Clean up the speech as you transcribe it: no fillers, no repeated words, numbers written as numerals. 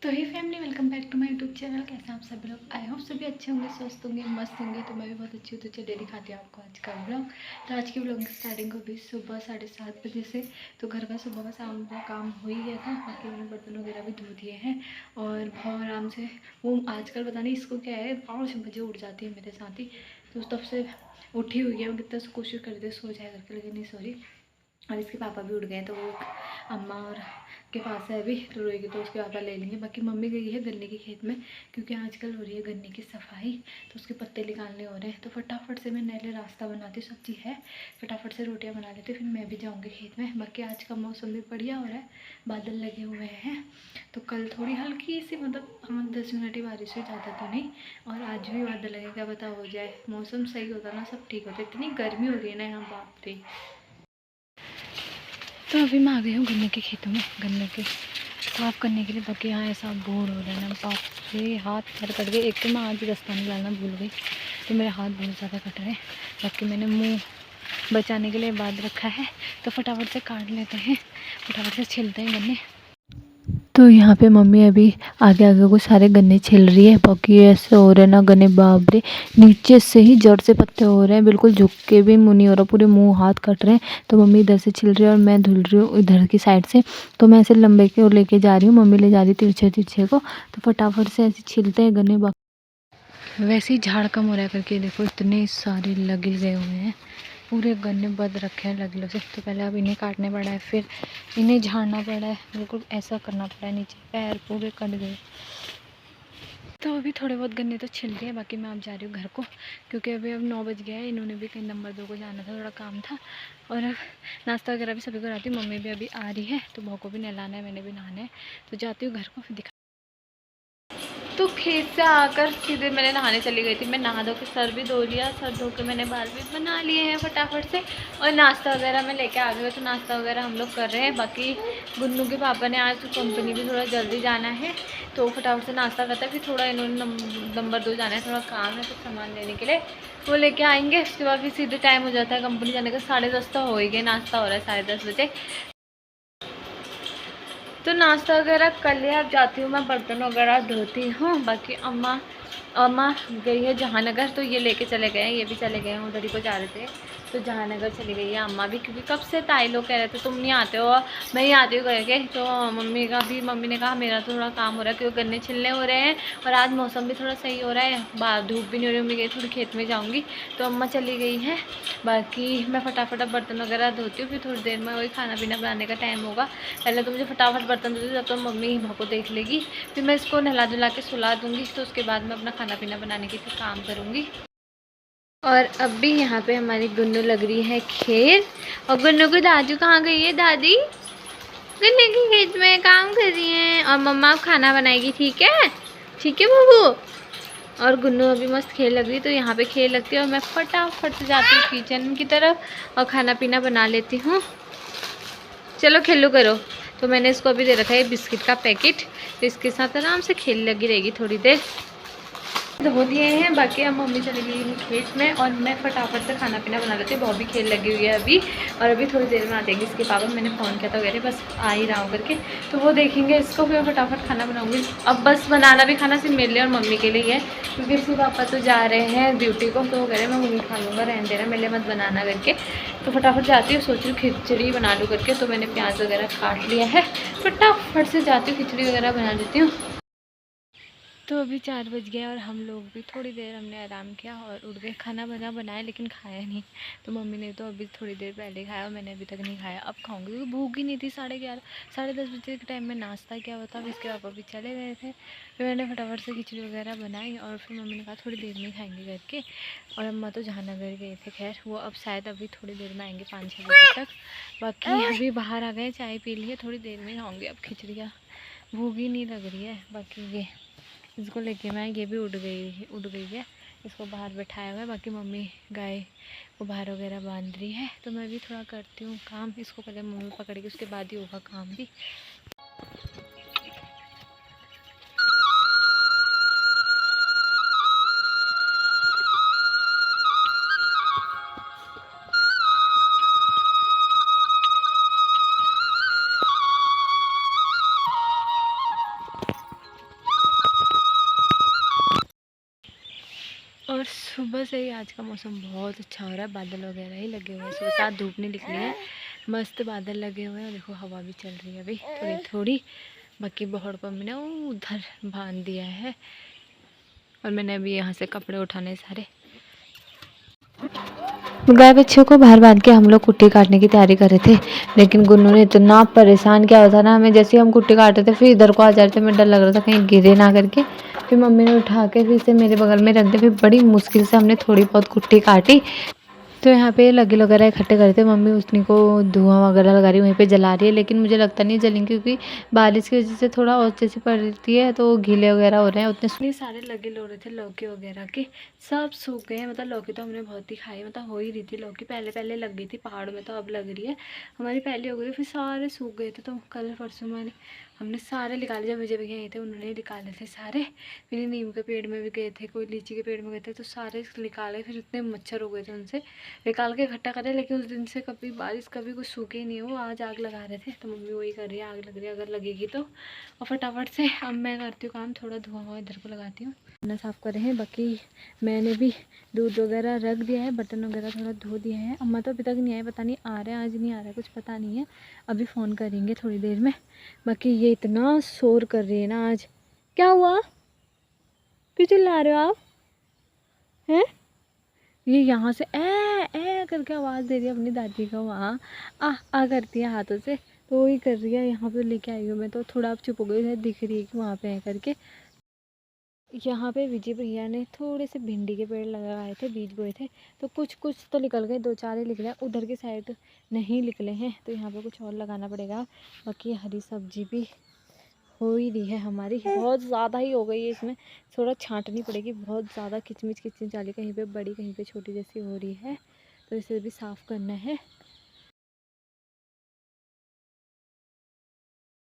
तो hi family, welcome back to my YouTube channel. कैसे हैं आप सभी लोग? आई होप सभी अच्छे होंगे, स्वस्थ होंगे, मस्त होंगे। तो मैं भी बहुत अच्छी हूँ। तो चलिए दिखाती हूँ आपको आज का ब्लॉग। तो आज की ब्लॉग की स्टार्टिंग होगी सुबह 7:30 बजे से। तो घर का सुबह का शाम का काम हो ही गया था। बाकी मैंने बर्तन वगैरह भी धो दिए हैं और बहुत आराम से। वो आजकल पता नहीं इसको क्या है, 5 बजे उठ जाती है मेरे साथ ही। तो तब से उठी हुई है। वो कितना कोशिश कर रही थी सो जाए करके, लेकिन नहीं सो रही। और इसके पापा भी उठ गए हैं, तो वो अम्मा और के पास है अभी, तो रोएगी तो उसके पापा ले लेंगे। बाकी मम्मी गई है गन्ने के खेत में, क्योंकि आजकल हो रही है गन्ने की सफाई। तो उसके पत्ते निकालने हो रहे हैं। तो फटाफट से मैं नहले रास्ता बनाती, सब्जी है, फटाफट से रोटियां बना लेती, फिर मैं भी जाऊँगी खेत में। बाकी आज का मौसम भी बढ़िया हो रहा है, बादल लगे हुए हैं। तो कल थोड़ी हल्की सी मतलब 5-10 मिनट ही बारिश हुई, ज़्यादा तो नहीं। और आज भी बादल लगे, क्या पता हो जाए। मौसम सही होता ना सब ठीक होता। इतनी गर्मी हो रही है ना यहाँ, बाप रे। तो अभी मैं आ गई हूँ गन्ने के खेतों में, गन्ने के साफ़ करने के लिए। बाकी यहाँ ऐसा बोर हो रहा है ना, बाप रे, हाथ पैर कट गए। एक तो मैं आज रास्ता निकालना भूल गई, तो मेरे हाथ बहुत ज़्यादा कट रहे हैं। बाकी मैंने मुंह बचाने के लिए बांध रखा है। तो फटाफट से काट लेते हैं, फटाफट से छिलते हैं गन्ने। तो यहाँ पे मम्मी अभी आगे आगे को सारे गन्ने छिल रही है। बाकी ऐसे हो रहे ना गन्ने, बाप रे, नीचे से ही जड़ से पत्ते हो रहे हैं, बिल्कुल झुक के भी मुँह नहीं हो रहा, पूरे मुंह हाथ कट रहे हैं। तो मम्मी इधर से छिल रही है और मैं धुल रही हूँ इधर की साइड से। तो मैं ऐसे लंबे के और लेके जा रही हूँ, मम्मी ले जा रही तिरछे तिरछे को। तो फटाफट से ऐसे छिलते हैं गन्ने। वैसे ही झाड़ कम हो रहा है करके देखो, इतने सारे लगे गए हुए हैं, पूरे गन्ने बद रखे हैं लगलों से। तो पहले अब इन्हें काटने पड़ा है, फिर इन्हें झाड़ना पड़ा है, बिल्कुल ऐसा करना पड़ा है, नीचे पैर पूरे कट गए। तो अभी थोड़े बहुत गन्ने तो छिल गए। बाकी मैं अब जा रही हूँ घर को, क्योंकि अभी अब 9 बज गया है। इन्होंने भी कहीं नंबर 2 को जाना था, थोड़ा काम था। और अब नाश्ता वगैरह भी सभी को कराती हूँ। मम्मी भी अभी आ रही है, तो बहू को भी नहलाना है, मैंने भी नहाना है। तो जाती हूँ घर को, फिर दिखा। तो खेत से आकर सीधे मैंने नहाने चली गई थी। मैं नहा धो के सर भी धो लिया, सर धो के मैंने बाल भी बना लिए हैं फटाफट से। और नाश्ता वगैरह मैं लेके आ गई, तो नाश्ता वगैरह हम लोग कर रहे हैं। बाकी गुन्नू के पापा ने आज कंपनी भी थोड़ा जल्दी जाना है, तो फटाफट से नाश्ता करता है। फिर थोड़ा इन्होंने नंबर 2 जाना है, थोड़ा काम है तो सामान लेने के लिए, वो लेके आएंगे। उसके बाद फिर सीधे टाइम हो जाता है कंपनी जाने का, 10:30 तो हो ही गए। नाश्ता हो रहा है 10:30 बजे। तो नाश्ता वगैरह कर लिया। अब जाती हूँ मैं, बर्तन वगैरह धोती हूँ। बाकी अम्मा अम्मा गई है जहानगर, तो ये लेके चले गए हैं, ये भी चले गए हैं, उधर ही को जा रहे थे। तो जहानगर चली गई है अम्मा भी, क्योंकि कब से ताई लोग कह रहे थे तुम नहीं आते हो, मैं ही आती हूँ करके। तो मम्मी ने कहा मेरा तो थोड़ा काम हो रहा है, क्योंकि गन्ने छिलने हो रहे हैं और आज मौसम भी थोड़ा सही हो रहा है, बाहर धूप भी नहीं हो रही। मम्मी गई थोड़ी खेत में जाऊँगी, तो अम्मा चली गई है। बाकी मैं फटाफट अब बर्तन वगैरह धोती हूँ, फिर थोड़ी देर में वही खाना पीना बनाने का टाइम होगा। पहले तो मुझे फटाफट बर्तन धोती, जब तो मम्मी भाको देख लेगी, फिर मैं इसको नहला धुला के सुला दूँगी। तो उसके बाद मैं अपना खाना पीना बनाने की फिर काम करूँगी। और अब भी यहाँ पे हमारी गुन्नू लग रही है खेत। और गुन्नू की दादू कहाँ गई है? दादी गन्ने के खेत में काम कर रही हैं, और मम्मा अब खाना बनाएगी। ठीक है, ठीक है बाबू। और गुन्नू अभी मस्त खेल लग रही, तो यहाँ पे खेल लगती है और मैं फटाफट से जाती हूँ किचन की तरफ और खाना पीना बना लेती हूँ। चलो खेलो करो। तो मैंने इसको अभी दे रखा है बिस्किट का पैकेट, तो इसके साथ आराम से खेल लगी रहेगी थोड़ी देर। धो दिए हैं। बाकी अब मम्मी चली गई है खेत में और मैं फटाफट से खाना पीना बना लेती हूँ। बहुत भी खेल लगी हुई है अभी, और अभी थोड़ी देर में आ जाएंगे इसके पापा। मैंने फ़ोन किया था वगैरह, बस आ ही रहा हूँ करके, तो वो देखेंगे इसको, फिर फटाफट खाना बनाऊँगी। अब बस बनाना भी खाना सिर्फ मेरे लिए और मम्मी के लिए है, क्योंकि इसके पापा तो जा रहे हैं ड्यूटी को, तो वो कह रहे मैं वहीं खा लूँगा, रहने देना, मेरे लिए मत बनाना करके। तो फटाफट जाती हूँ, सोच रही हूँ खिचड़ी बना लूँ करके। तो मैंने प्याज वगैरह काट लिया है, फटाफट से जाती हूँ खिचड़ी वगैरह बना देती हूँ। तो अभी 4 बज गए और हम लोग भी थोड़ी देर हमने आराम किया और उठ गए। खाना बनाया लेकिन खाया नहीं। तो मम्मी ने तो अभी थोड़ी देर पहले खाया और मैंने अभी तक नहीं खाया। अब खाऊंगी, क्योंकि भूख ही नहीं थी। 11:30 10:30 बजे के टाइम में नाश्ता किया हुआ था। अब इसके पापा भी चले गए थे, फिर मैंने फटाफट से खिचड़ी वगैरह बनाई और फिर मम्मी ने कहा थोड़ी देर में खाएंगे करके। और अम्मा तो जहानगर गए थे, खैर वो अब शायद अभी थोड़ी देर में आएंगे 5-6 बजे तक। बाकी अभी बाहर आ गए, चाय पी ली है, थोड़ी देर में खाऊंगी अब खिचड़ियाँ, भूख ही नहीं लग रही है। बाकी ये इसको लेके मैं, ये भी उड़ गई है, इसको बाहर बैठाया हुआ है। बाकी मम्मी गाय को बाहर वगैरह बांध रही है, तो मैं भी थोड़ा करती हूँ काम। इसको पहले मम्मी पकड़ेगी, उसके बाद ही होगा काम भी। और सुबह से ही आज का मौसम बहुत अच्छा हो रहा है, बादल वगैरह ही लगे हुए हैं। सुबह साथ धूप नहीं निकली है, मस्त बादल लगे हुए हैं। देखो हवा भी चल रही है अभी थोड़ी थोड़ी। बाकी बहुत को मैंने उधर बांध दिया है और मैंने अभी यहाँ से कपड़े उठाने सारे। गाय बच्चों को बाहर बांध के हम लोग कुट्टी काटने की तैयारी कर रहे थे, लेकिन गुन्नू ने इतना परेशान किया हुआ था ना हमें। जैसे ही हम कुट्टी काट रहे थे फिर इधर को आ जा रहे थे, मैं डर लग रहा था कहीं गिरे ना करके। फिर मम्मी ने उठा के फिर इसे मेरे बगल में रख दिया। फिर बड़ी मुश्किल से हमने थोड़ी बहुत कुट्टी काटी। तो यहाँ पे लगे वगैरह इकट्ठे करे थे, मम्मी उसनी को धुआं वगैरह लगा रही है, वहीं पे जला रही है। लेकिन मुझे लगता नहीं जलेंगे क्योंकि बारिश की वजह से थोड़ा और जैसे पड़ती है तो गीले वगैरह हो रहे हैं। उतने सारे लगे लो रहे थे लौकी वगैरह के, सब सूख गए हैं। मतलब लौकी तो हमने बहुत ही खाई, मतलब हो ही रही थी लौकी, पहले पहले लग गई थी पहाड़ में, तो अब लग रही है। हमारी पहले हो गई फिर सारे सूख गए थे, तो कल परसों में हमने सारे निकाले। जब विजय भैया आए थे उन्होंने निकाले थे सारे। फिर नीम के पेड़ में भी गए थे, कोई लीची के पेड़ में गए थे, तो सारे निकाले। फिर इतने मच्छर हो गए थे उनसे, निकाल के इकट्ठा करे। लेकिन उस दिन से कभी बारिश कभी कुछ सूखे ही नहीं हो। आज आग लगा रहे थे तो मम्मी वही कर रही है, आग लग रही है, अगर लगेगी तो। और फटाफट से अब मैं करती हूँ काम, थोड़ा धुआं हुआ इधर को लगाती हूँ, खाना साफ़ कर रहे हैं। बाकी मैंने भी दूध वगैरह रख दिया है, बर्तन वगैरह थोड़ा धो दिया है। अम्मा तो अभी तक नहीं आए, पता नहीं आ रहे हैं आज नहीं आ रहा है, कुछ पता नहीं है। अभी फ़ोन करेंगे थोड़ी देर में। बाकी ये इतना शोर कर रही है ना आज। क्या हुआ, क्यों चिल्ला रहे हो आप हैं? ये यहाँ से ए करके आवाज़ दे रही है अपनी दादी को, वहाँ आ करती है हाथों से, तो वही कर रही है। यहाँ पे लेके आई हूँ मैं, तो थोड़ा अब चुप हो गई, दिख रही है कि वहाँ पे है करके। यहाँ पे विजय भैया ने थोड़े से भिंडी के पेड़ लगाए थे, बीज बोए थे, तो कुछ कुछ तो निकल गए, 2-4 ही निकले। उधर की साइड नहीं निकले हैं, तो यहाँ पे कुछ और लगाना पड़ेगा। बाकी हरी सब्जी भी हो ही रही है हमारी, बहुत ज़्यादा ही हो गई है, इसमें थोड़ा छांटनी पड़ेगी। बहुत ज़्यादा किचमिच वाली, कहीं पे बड़ी कहीं पे छोटी जैसी हो रही है, तो इसे भी साफ़ करना है।